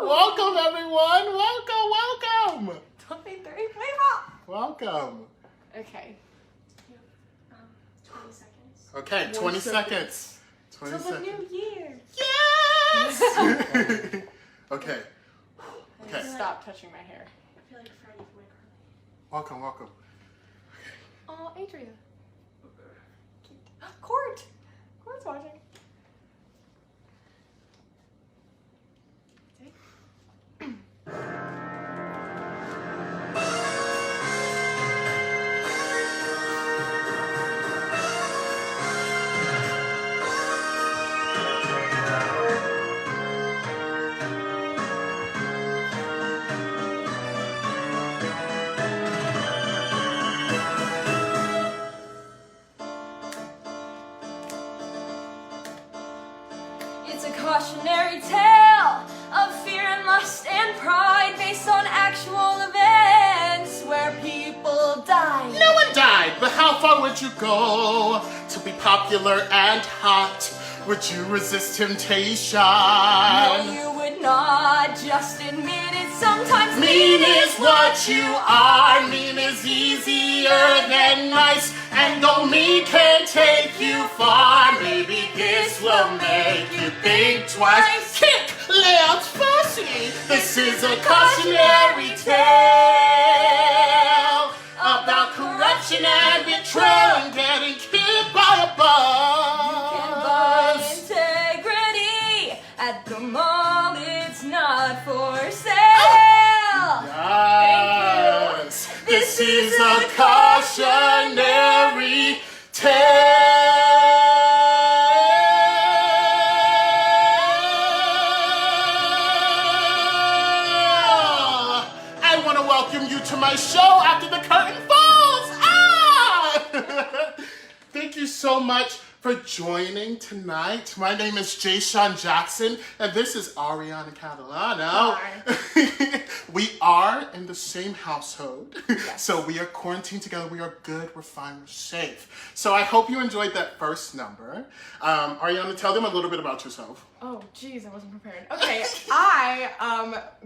Welcome, everyone. Welcome. 23, Welcome. Okay. 20 seconds. Okay, 20 seconds. 20 Till the seconds. new year. Yes! Okay. Okay. Stop touching my hair. I feel like Freddie from my Carnegie. Welcome. Oh, Adria. Court's watching. It's a cautionary tale of fear and lust and pride based on actual events where people died. No one died, but how far would you go to be popular and hot? Would you resist temptation? No, you would not just admit it sometimes. Mean is what you are. Mean is easier than nice. And though mean can take you far, maybe this will make you think twice. Kick, let's fussy. This is a cautionary tale about corruption and betrayal and getting kicked by a bus. Integrity at the mall, it's not for sale. Yes. This is a cautionary tale. I want to welcome you to my show after the curtain falls. Thank you so much for joining tonight. My name is jeshaunj Jackson, and this is Ariana Catalano. Hi. We are in the same household, so we are quarantined together. We are good, we're fine, we're safe. So I hope you enjoyed that first number. Ariana, tell them a little bit about yourself. Oh, geez, I wasn't prepared. Okay, I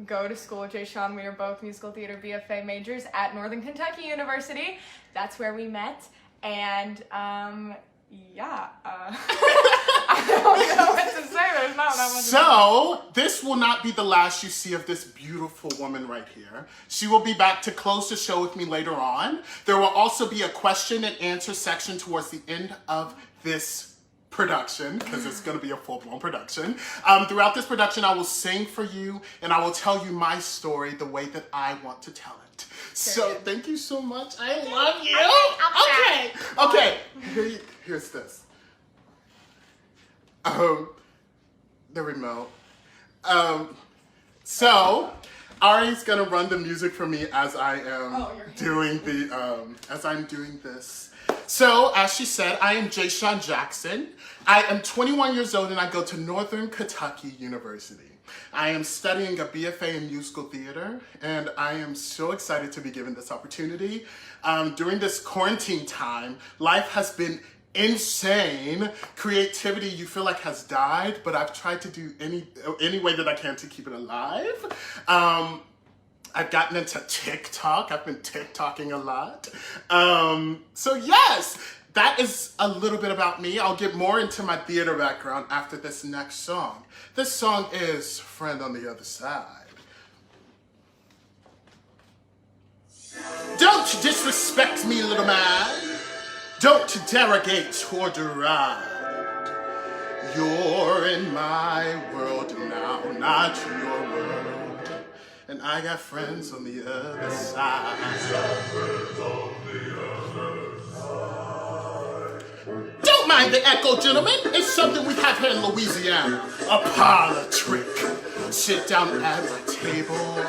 go to school with Jeshaunj. We are both musical theater BFA majors at Northern Kentucky University. That's where we met, and yeah, I don't know what to say. There's not that much. So, this will not be the last you see of this beautiful woman right here. She will be back to close the show with me later on. There will also be a question and answer section towards the end of this production, because it's going to be a full-blown production. Throughout this production, I will sing for you, and I will tell you my story the way that I want to tell it. So, thank you so much. I love you. Okay. Here's this. The remote. So, Ari's gonna run the music for me as I am doing the, as I'm doing this. So, as she said, I am Jeshaunj Jackson. I am 21 years old and I go to Northern Kentucky University. I am studying a BFA in musical theater, and I am so excited to be given this opportunity. During this quarantine time, life has been insane. Creativity, you feel like, has died, but I've tried to do any way that I can to keep it alive. I've gotten into TikTok. I've been TikToking a lot. So yes, that is a little bit about me. I'll get more into my theater background after this next song. This song is Friend on the Other Side. Don't disrespect me, little man. Don't derogate or deride. You're in my world now, not your world. And I got friends on the other side. Don't mind the echo, gentlemen. It's something we have here in Louisiana. A parlor trick. Sit down at my table.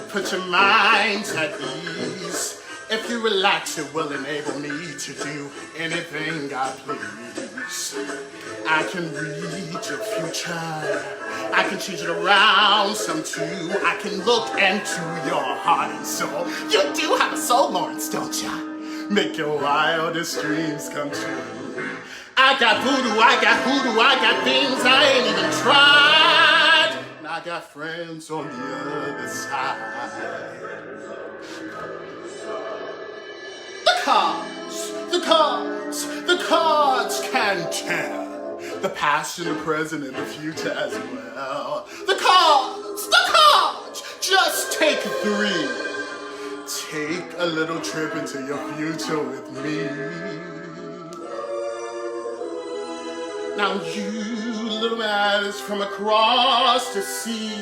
Put your minds at ease. If you relax, it will enable me to do anything I please. I can read your future. I can change it around some too. I can look into your heart and soul. You do have a soul, Lawrence, don't ya? Make your wildest dreams come true. I got voodoo, I got hoodoo, I got things I ain't even tried. I got friends on the other side. The cards can tell the past and the present and the future as well. The cards, just take 3. Take a little trip into your future with me. Now you, little man, is from across the sea.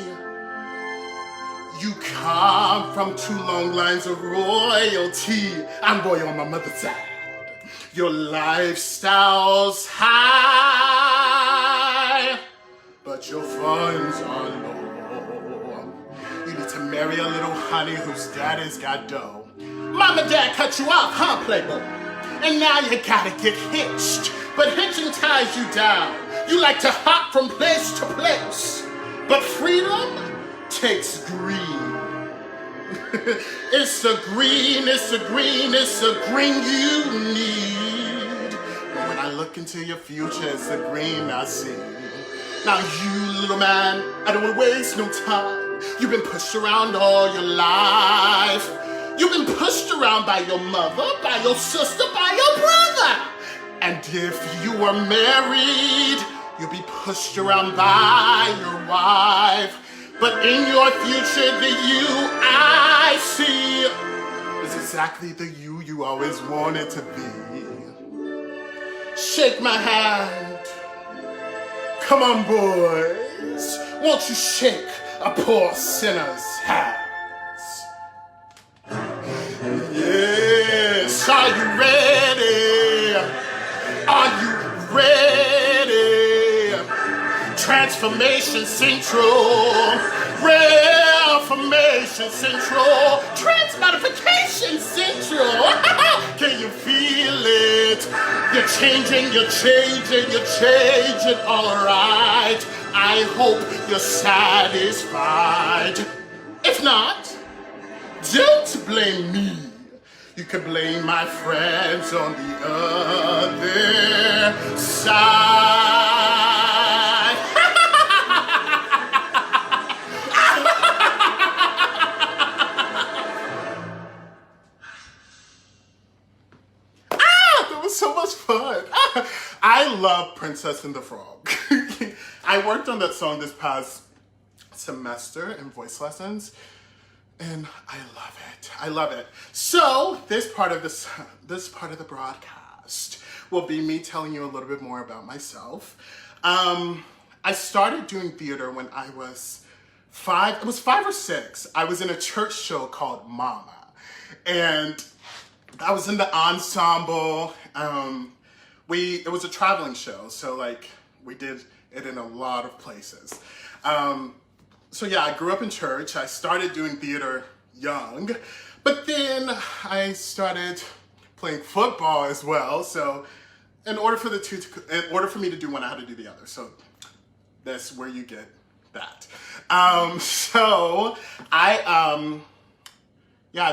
You come from 2 long lines of royalty. I'm royal on my mother's side. Your lifestyle's high, but your funds are low. You need to marry a little honey whose daddy's got dough. Mom and dad cut you off, huh, playboy? And now you gotta get hitched, but hitching ties you down. You like to hop from place to place, but freedom takes green. It's the green you need. But when I look into your future, it's the green I see. Now you, little man, I don't wanna waste no time. You've been pushed around all your life. You've been pushed around by your mother, by your sister, by your brother. And if you are married, you'll be pushed around by your wife. But in your future, the you I see is exactly the you always wanted to be. Shake my hand. Come on, boys. Won't you shake a poor sinner's hands? Yes, are you ready? Are you ready? Transformation Central, Reformation Central, Transmodification Central. Can you feel it? You're changing, all right. I hope you're satisfied. If not, don't blame me. You can blame my friends on the other side. So much fun. I love Princess and the Frog. I worked on that song this past semester in voice lessons, and I love it. So this part of the broadcast will be me telling you a little bit more about myself. I started doing theater when I was 5. It was 5 or 6. I was in a church show called Mama, and I was in the ensemble. It was a traveling show, so like we did it in a lot of places. So yeah, I grew up in church. I started doing theater young, but then I started playing football as well. So in order for me to do one, I had to do the other. So that's where you get that. Yeah,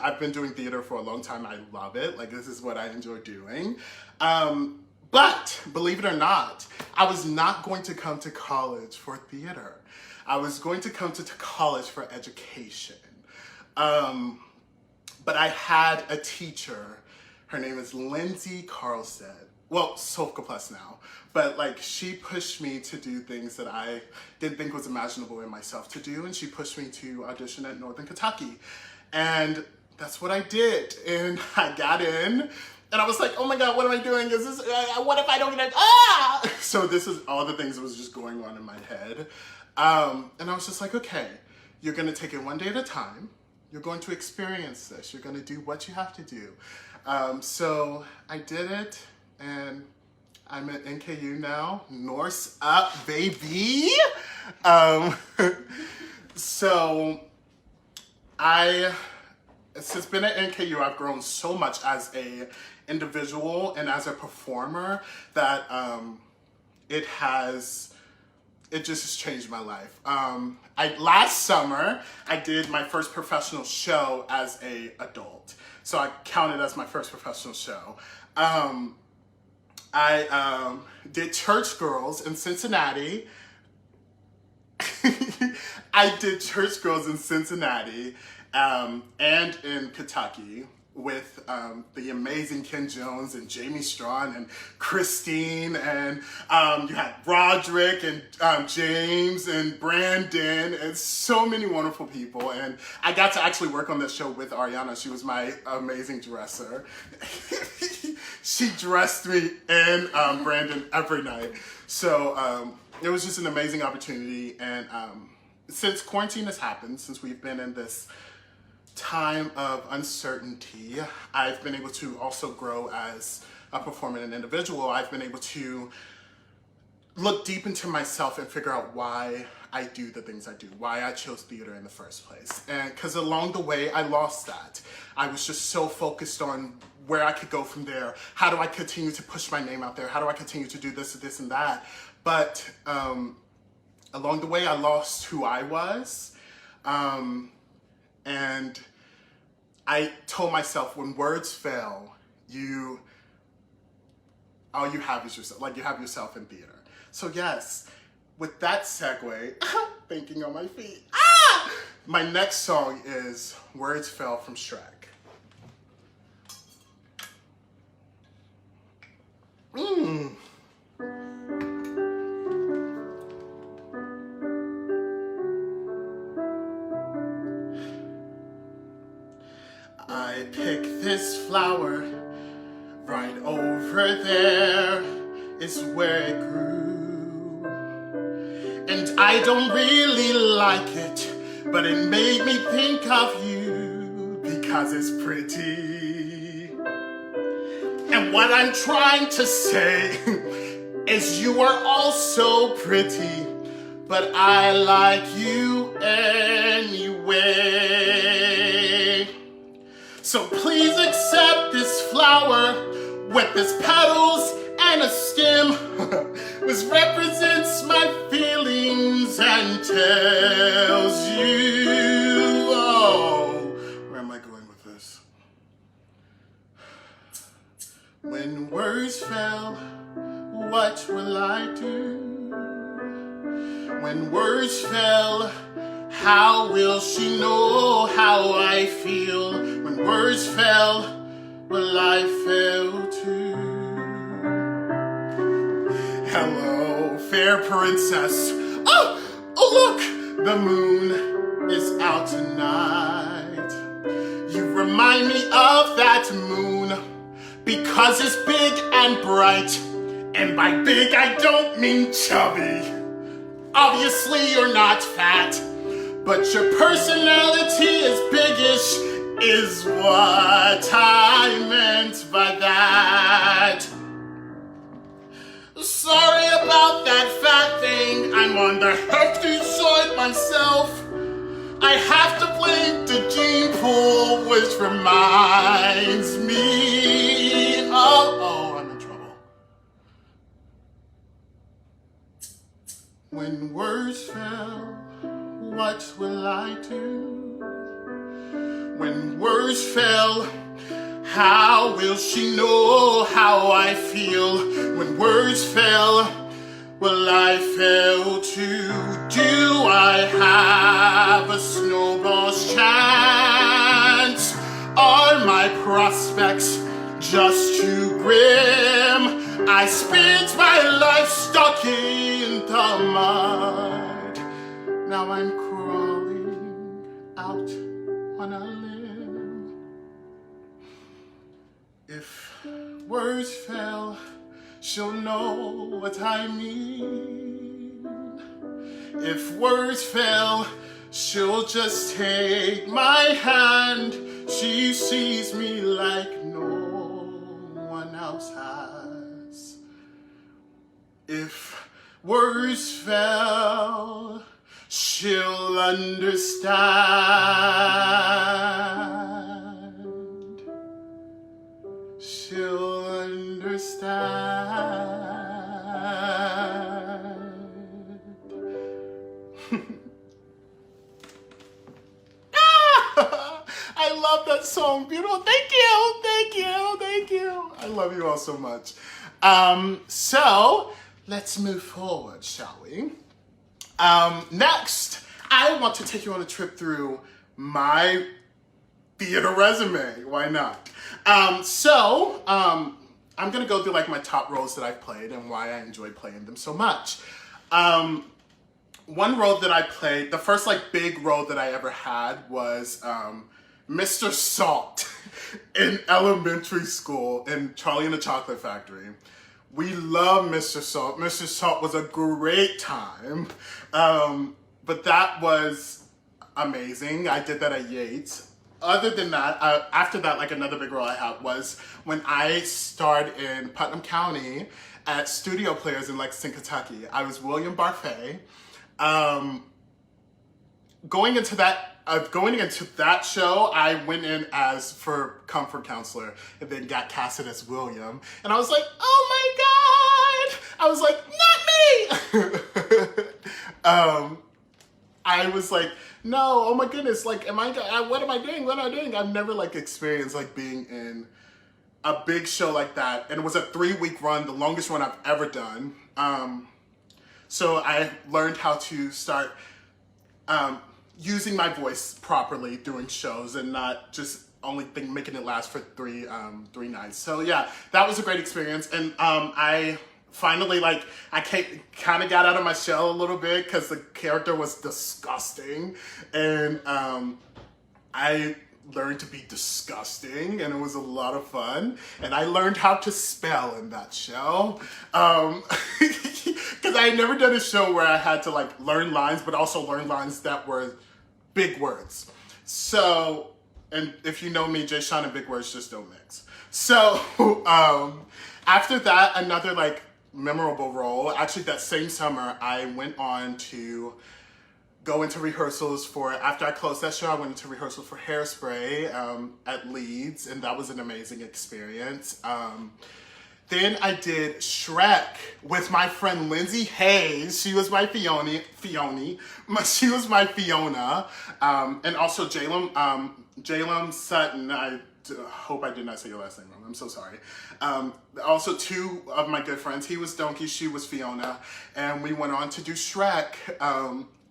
I've been doing theater for a long time. I love it. Like, this is what I enjoy doing. But believe it or not, I was not going to come to college for theater. I was going to come to college for education. But I had a teacher. Her name is Lindsay Carlstead. Well, Sofka Plus now. But like, she pushed me to do things that I didn't think was imaginable in myself to do. And she pushed me to audition at Northern Kentucky. And that's what I did. And I got in, and I was like, oh my God, what am I doing? Is this, what if I don't get it? Ah! So this is all the things that was just going on in my head. And I was just like, okay, you're gonna take it one day at a time. You're going to experience this. You're gonna do what you have to do. So I did it, and I'm at NKU now. Norse up, baby. Since being at NKU, I've grown so much as a individual and as a performer that it just has changed my life. Last summer, I did my first professional show as an adult. So I count it as my first professional show. I did Church Girls in Cincinnati. I did Church Girls in Cincinnati and in Kentucky with the amazing Ken Jones and Jamie Strawn and Christine, and you had Roderick and James and Brandon and so many wonderful people. And I got to actually work on that show with Ariana. She was my amazing dresser. She dressed me and Brandon every night. So it was just an amazing opportunity. And since quarantine has happened, since we've been in this time of uncertainty, I've been able to also grow as a performer and an individual. I've been able to look deep into myself and figure out why I do the things I do, why I chose theater in the first place. And because along the way, I lost that. I was just so focused on where I could go from there. How do I continue to push my name out there? How do I continue to do this and that? But along the way, I lost who I was. And I told myself, when words fail, all you have is yourself. Like, you have yourself in theater. So yes, with that segue, thinking on my feet, my next song is Words Fell from Shrek. I picked this flower right over there is where it grew, and I don't really like it, but it made me think of you because it's pretty. And what I'm trying to say is you are also pretty, but I like you anyway. So please accept this flower with its petals and a stem, which represents my feelings and tells you, oh, where am I going with this? When words fail, what will I do? When words fail, how will she know how I feel? When words fail, will I fail too? Hello, fair princess. Oh, look, the moon is out tonight. You remind me of that moon because it's big and bright. And by big, I don't mean chubby. Obviously, you're not fat. But your personality is biggish, is what I meant by that. Sorry about that fat thing, I'm on the hefty side myself. I have to blame the gene pool, which reminds me of, I'm in trouble. When words fail, what will I do? When words fail, how will she know how I feel? When words fail, will I fail too? Do I have a snowball's chance? Are my prospects just too grim? I spent my life stuck in the mud. Now I'm crawling out on a limb. If words fail, she'll know what I mean. If words fail, she'll just take my hand. She sees me like no one else has. If words fail, she'll understand. She'll understand. I love that song. Beautiful. Thank you. Thank you. Thank you. I love you all so much. So let's move forward, shall we? Next, I want to take you on a trip through my theater resume. Why not? I'm gonna go through like my top roles that I've played and why I enjoy playing them so much. One role that I played, the first like big role that I ever had was Mr. Salt in elementary school in Charlie and the Chocolate Factory. We love Mr. Salt. Mr. Salt was a great time. But that was amazing. I did that at Yates. Other than that, after that, like another big role I had was when I starred in Putnam County at Studio Players in Lexington, Kentucky. I was William Barfay. Going into that show, I went in as for comfort counselor and then got casted as William. And I was like, oh my God! I was like, not me! I was like, no, oh my goodness, like, what am I doing? What am I doing? I've never like experienced like being in a big show like that. And it was a 3-week run, the longest run I've ever done. So I learned how to start using my voice properly doing shows and not just making it last for three nights. So yeah, that was a great experience. And I finally, I kind of got out of my shell a little bit because the character was disgusting. And I learned to be disgusting, and it was a lot of fun. And I learned how to spell in that show. Because I had never done a show where I had to learn lines, but also learn lines that were big words. So, and if you know me, jeshaunj and big words just don't mix. So, after that, another memorable role, actually that same summer, I went on to go into rehearsals after I closed that show, I went into rehearsal for Hairspray at Leeds, and that was an amazing experience. Then I did Shrek with my friend Lindsay Hayes. She was my Fiona. She was my Fiona. And also Jalem Sutton. I hope I did not say your last name wrong. I'm so sorry. Also two of my good friends. He was Donkey, she was Fiona. And we went on to do Shrek.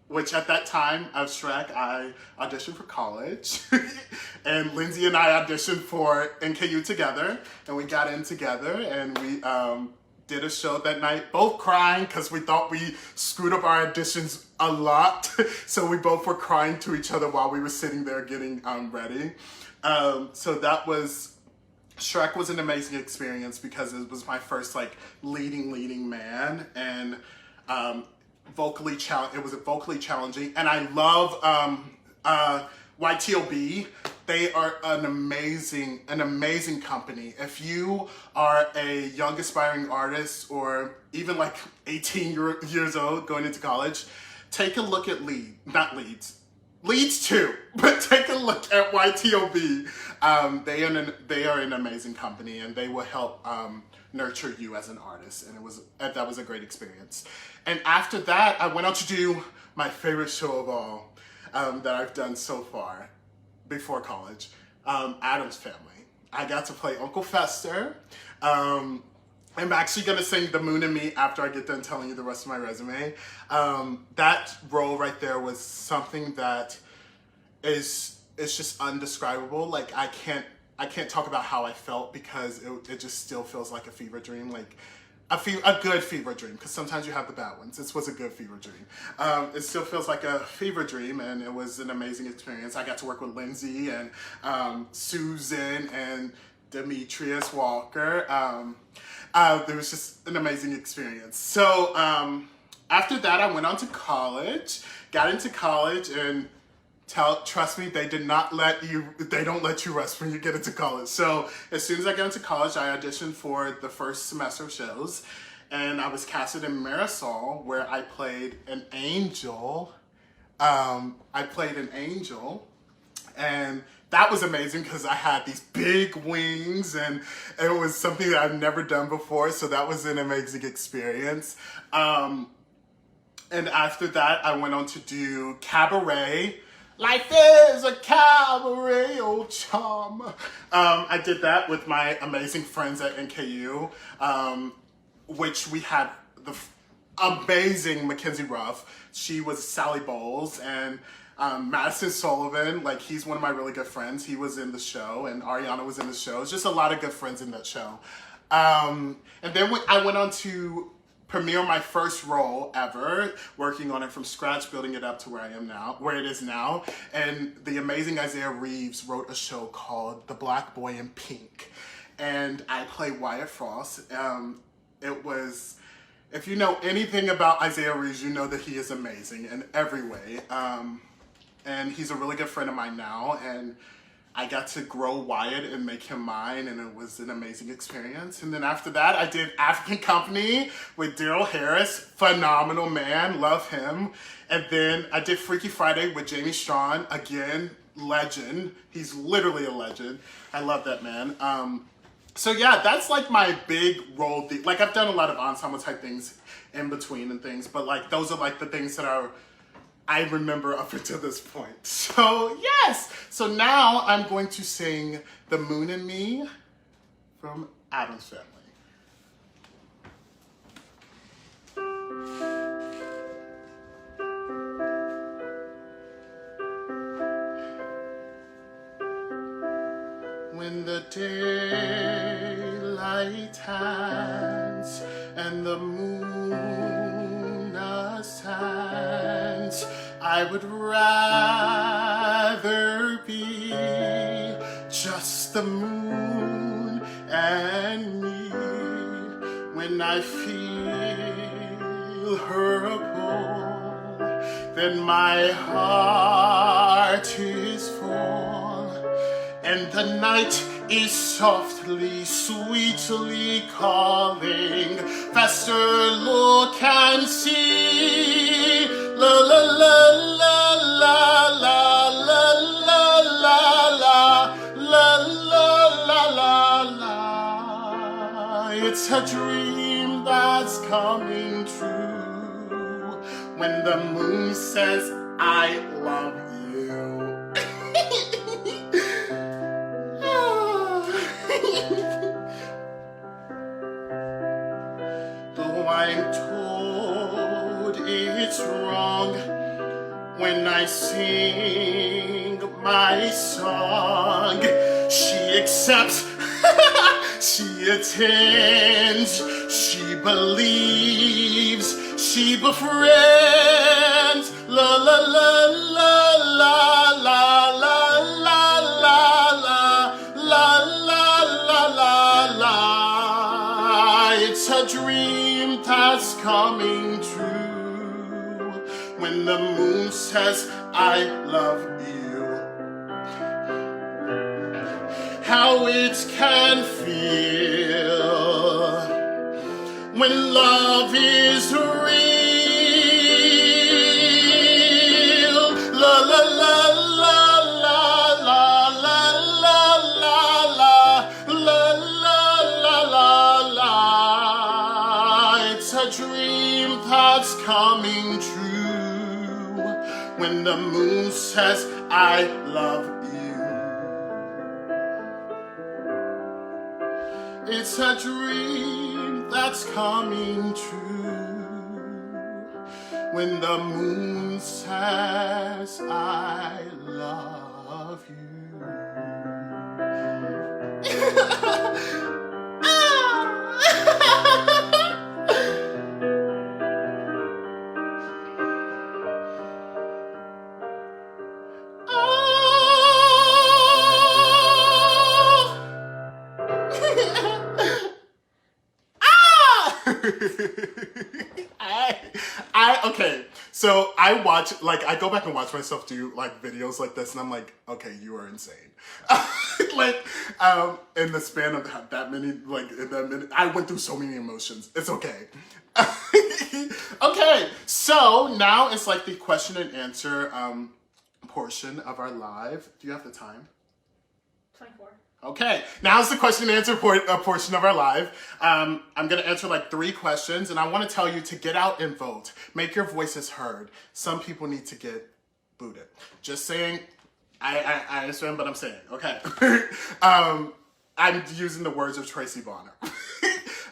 Which at that time of Shrek, I auditioned for college. And Lindsay and I auditioned for NKU together. And we got in together and we did a show that night, both crying because we thought we screwed up our auditions a lot. So we both were crying to each other while we were sitting there getting ready. So that was, Shrek was an amazing experience because it was my first leading man. And it was vocally challenging, and I love YTOB. They are an amazing company. If you are a young aspiring artist or even 18 years old going into college, take a look at Leeds too, but take a look at YTOB. They are an amazing company, and they will help nurture you as an artist, and that was a great experience. And after that, I went on to do my favorite show of all that I've done so far before college, Addams Family. I got to play Uncle Fester. I'm actually gonna sing The Moon and Me after I get done telling you the rest of my resume. That role right there was something that is just undescribable. I can't talk about how I felt because it just still feels like a fever dream, a good fever dream, because sometimes you have the bad ones. This was a good fever dream. It still feels like a fever dream, and it was an amazing experience. I got to work with Lindsay and Susan and Demetrius Walker. It was just an amazing experience. So after that, I went on to college, got into college, and trust me, they don't let you rest when you get into college. So as soon as I got into college, I auditioned for the first semester of shows, and I was casted in Marisol, where I played an angel. And that was amazing because I had these big wings, and it was something that I've never done before, so that was an amazing experience. And after that, I went on to do Cabaret. Life is a cabaret, oh chum. I did that with my amazing friends at NKU, which we had amazing Mackenzie Ruff. She was Sally Bowles, and Madison Sullivan, like he's one of my really good friends. He was in the show, and Ariana was in the show. It's just a lot of good friends in that show. And then I went on to premiere my first role ever, working on it from scratch, building it up to where I am now, where it is now. And the amazing Isaiah Reeves wrote a show called The Black Boy in Pink. And I played Wyatt Frost. It was, if you know anything about Isaiah Reeves, you know that he is amazing in every way. And he's a really good friend of mine now. And I got to grow Wyatt and make him mine, and it was an amazing experience. And then after that, I did African Company with Daryl Harris. Phenomenal man, love him. And then I did Freaky Friday with Jamie Strong. Again, legend. He's literally a legend. I love that man. So yeah, that's like my big role. Like I've done a lot of ensemble type things in between and things, but like those are like the things that I remember up until this point. So yes, so now I'm going to sing The Moon and Me from Addams Family. When the daylight hands and the moon ascends, I would rather be just the moon and me. When I feel her pull, then my heart is full, and the night is softly, sweetly calling. Faster, look and see. La la la la la la la la la la la la la. It's a dream that's coming true when the moon says I love you. Though I'm told it's wrong when I sing my song, she accepts, she attends, she believes, she befriends. La la la la la la la la la la la la la. It's a dream that's coming true when the moon says I love you. How it can feel when love is real. La la la la la la la la la la la la la la. It's a dream that's coming true when the moon says I love you. It's a dream that's coming true when the moon says I love you. Okay, so I go back and watch myself do like videos like this, and I'm like, okay, you are insane. Like, in the span of that many, like in that minute, I went through so many emotions. It's okay. Okay, so now it's like the question and answer portion of our live. Do you have the time? 24. Okay, now it's the question and answer portion of our live. I'm going to answer like 3 questions, and I want to tell you to get out and vote. Make your voices heard. Some people need to get booted. Just saying, I understand, but I'm saying, okay. I'm using the words of Tracy Bonner.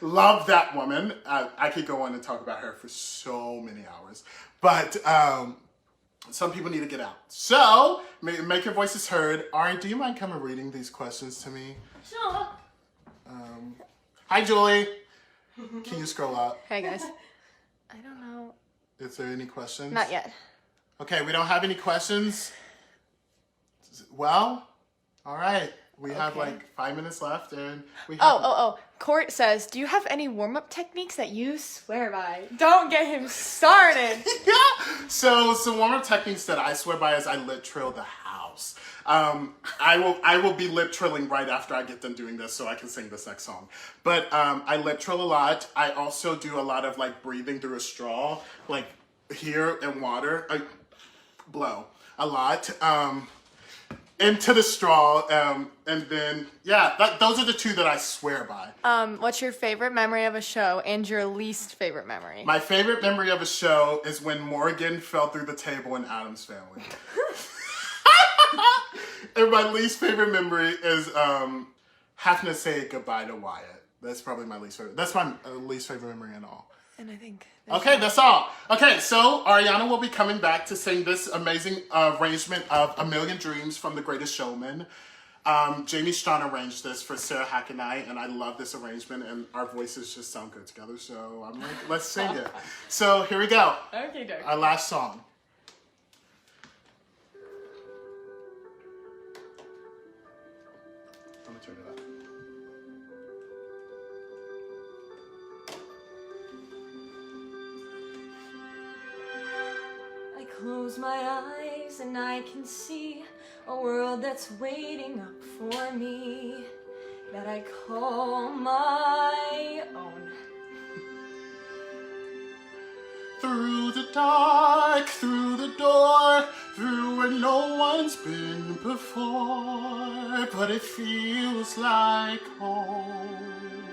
Love that woman. I could go on and talk about her for so many hours. But some people need to get out. So, make your voices heard. Ari, do you mind coming reading these questions to me? Sure. Hi, Julie. Can you scroll up? Hey guys. I don't know. Is there any questions? Not yet. Okay, we don't have any questions. Well, all right. We have like 5 minutes left, and we have... Oh. Court says, do you have any warm-up techniques that you swear by? Don't get him started. Yeah. So some warm-up techniques that I swear by is I lip trill the house. I will be lip trilling right after I get done doing this so I can sing this next song. But I lip trill a lot. I also do a lot of like breathing through a straw, like here in water. I blow a lot. Into the straw, and then, those are the two that I swear by. What's your favorite memory of a show and your least favorite memory? My favorite memory of a show is when Morgan fell through the table in Addams Family. And my least favorite memory is having to say goodbye to Wyatt. That's probably my least favorite. That's my least favorite memory in all. And I think... Okay, that's all. Okay, so Ariana will be coming back to sing this amazing arrangement of A Million Dreams from The Greatest Showman. Jamie Strawn arranged this for Sarah Hack and I love this arrangement, and our voices just sound good together, so I'm like, let's sing it. So here we go. Okay, doke. Our last song. I'm gonna turn it up. Close my eyes and I can see a world that's waiting up for me, that I call my own. Through the dark, through the door, through where no one's been before, but it feels like home.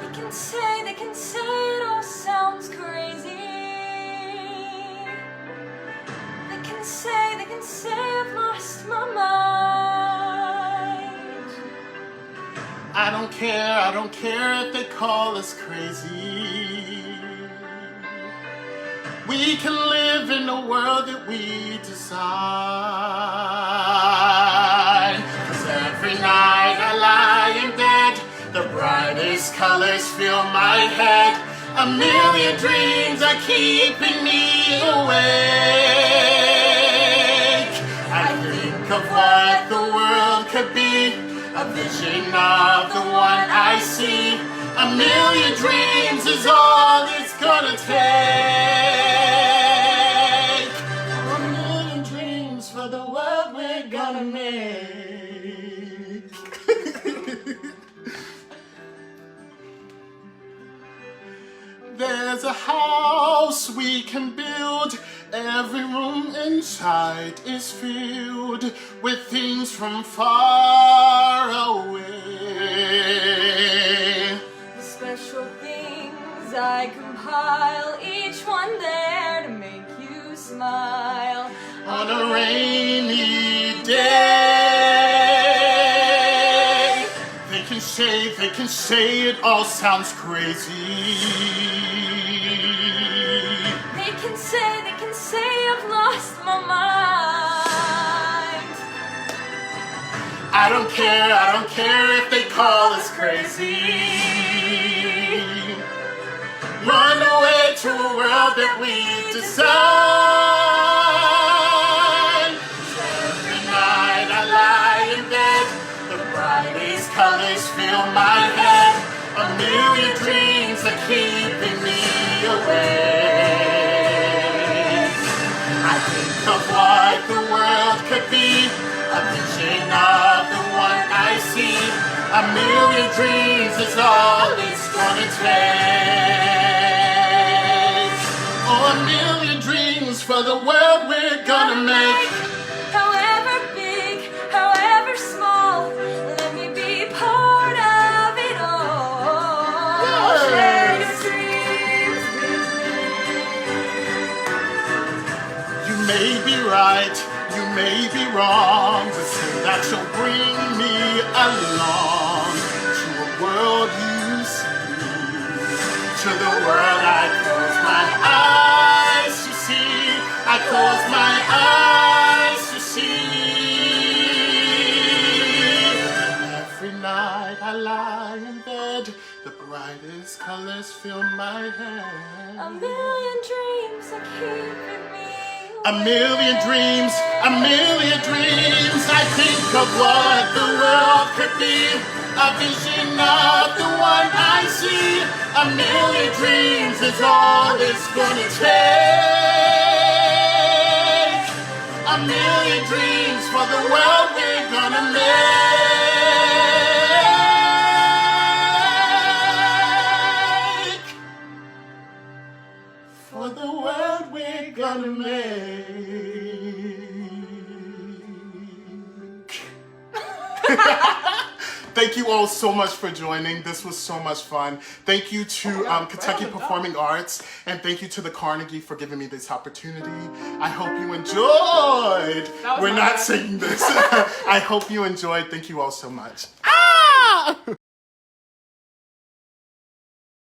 They can say it all sounds crazy. They can say I've lost my mind. I don't care if they call us crazy. We can live in the world that we design. 'Cause every night I lie in bed, the brightest colors fill my head. A million dreams are keeping me awake. I think of what the world could be, a vision of the one I see. A million dreams is all it's gonna take. A million dreams for the world we're gonna make. There's a house we can build. Every room inside is filled with things from far away. The special things I compile, each one there to make you smile. On a rainy day, they can say it all sounds crazy. They can say I've lost my mind. I don't care if they call us crazy. Run away to a world that we design. Every night I lie in bed, the brightest colors fill my head. A million dreams are keeping me awake. I think of what the world could be, a vision of the one I see. A million dreams is all it's gonna take. Oh, a million dreams for the world we're gonna make. However big, however small, let me be part of it all. Share your dreams with me. You may be right, you may be wrong, but say that you'll bring me along to a world you see. To the world I close my eyes to see. I close my eyes to see. Every night I lie in bed, the brightest colors fill my head. A million dreams are keeping me A million dreams, a million dreams. I think of what the world could be. A vision of the one I see. A million dreams is all it's gonna take. A million dreams for the world we're gonna make. For the world we're gonna make. Thank you all so much for joining. This was so much fun. Thank you to Kentucky Performing Arts, and thank you to the Carnegie for giving me this opportunity. I hope you enjoyed. We're not singing this. I hope you enjoyed. Thank you all so much. Ah!